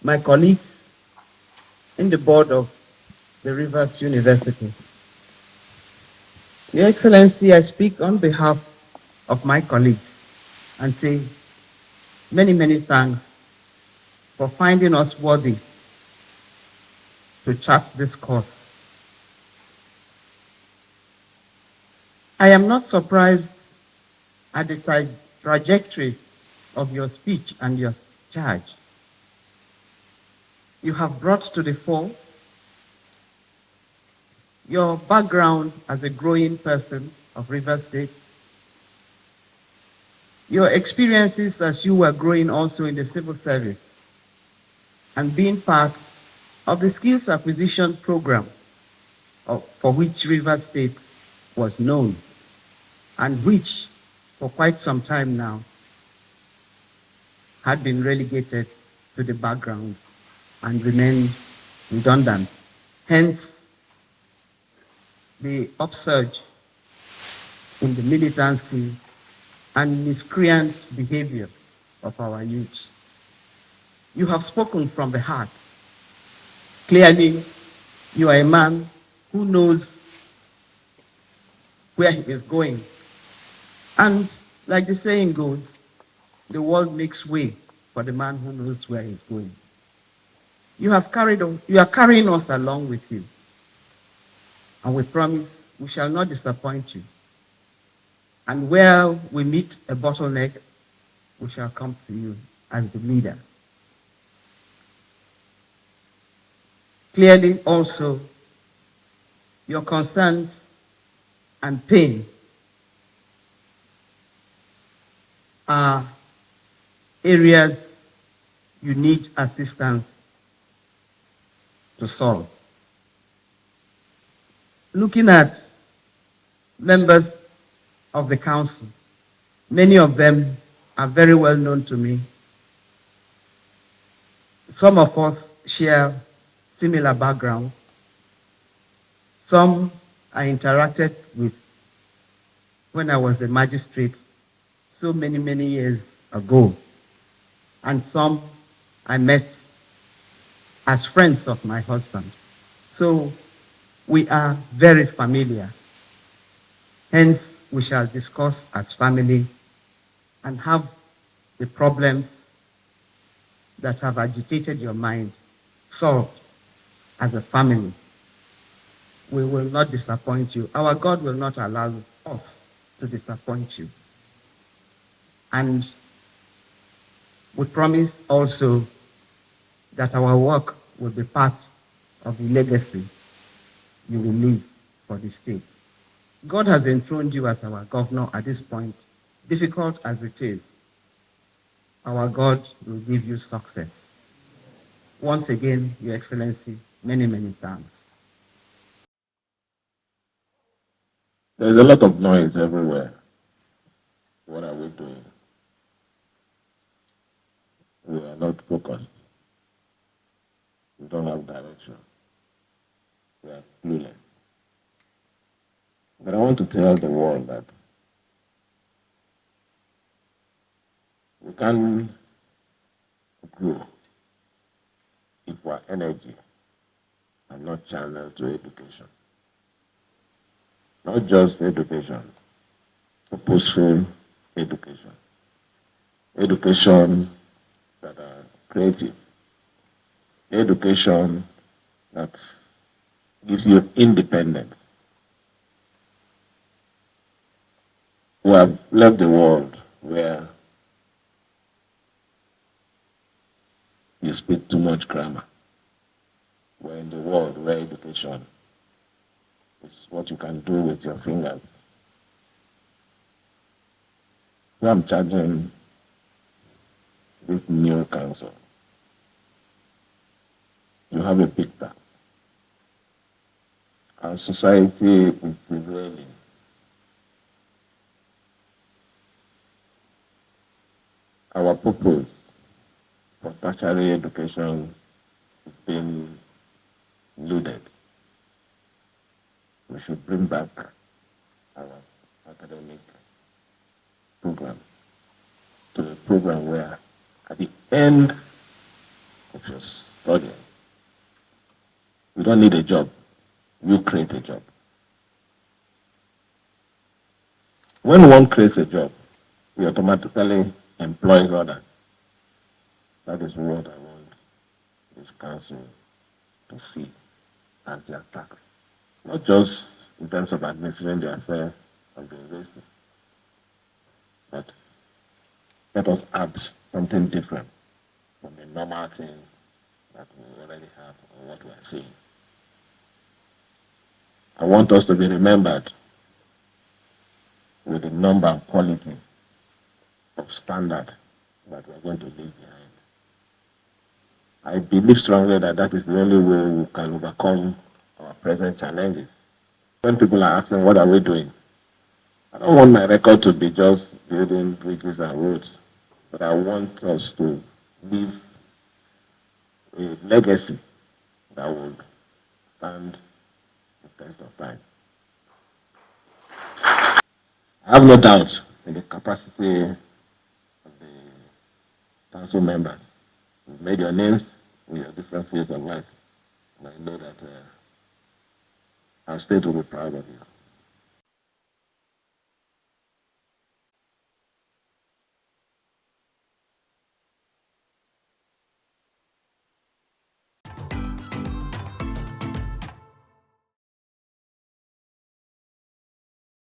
My colleagues in the board of the Rivers University. Your Excellency, I speak on behalf of my colleagues and say many, many thanks for finding us worthy to chart this course. I am not surprised at the trajectory of your speech and your charge. You have brought to the fore your background as a growing person of Rivers State, your experiences as you were growing also in the civil service, and being part of the skills acquisition program for which Rivers State was known, and which for quite some time now had been relegated to the background and remained redundant. Hence, the upsurge in the militancy and miscreant behavior of our youth. You have spoken from the heart. Clearly, you are a man who knows where he is going. And like the saying goes, the world makes way for the man who knows where he's going. You are carrying us along with you. And we promise we shall not disappoint you. And where we meet a bottleneck, we shall come to you as the leader. Clearly also, your concerns and pain are areas you need assistance to solve. Looking at members of the council, many of them are very well known to me. Some of us share similar backgrounds. Some I interacted with when I was a magistrate so many, many years ago. And some I met as friends of my husband. So we are very familiar. Hence, we shall discuss as family and have the problems that have agitated your mind solved as a family. We will not disappoint you. Our God will not allow us to disappoint you. And we promise also that our work will be part of the legacy you will leave for the state. God has enthroned you as our governor at this point, difficult as it is. Our God will give you success. Once again, Your Excellency, many, many thanks. There's a lot of noise everywhere. What are we doing? We are not focused. We don't have direction. We are clueless. But I want to tell the world that we can grow if our energy are not channeled to education. Not just education, purposeful education. Education that are creative. Education that gives you independence. We have left the world where you speak too much grammar. We're in the world where education is what you can do with your fingers. So I'm charging this new council. You have a big task. Our society is waning. Our purpose for tertiary education is being looted. We should bring back our academic program to a program where at the end of your study, you don't need a job, you create a job. When one creates a job, he automatically employs others. That is what I want this council to see as their task. Not just in terms of administering the affairs of the university, but let us add something different from the normal thing that we already have or what we are seeing. I want us to be remembered with the number and quality of standard that we are going to leave behind. I believe strongly that that is the only way we can overcome our present challenges. When people are asking, what are we doing? I don't want my record to be just building bridges and roads, but I want us to leave a legacy that will stand the test of time. I have no doubt in the capacity of the council members. You've made your names in your different fields of life, and I know that our state will be proud of you.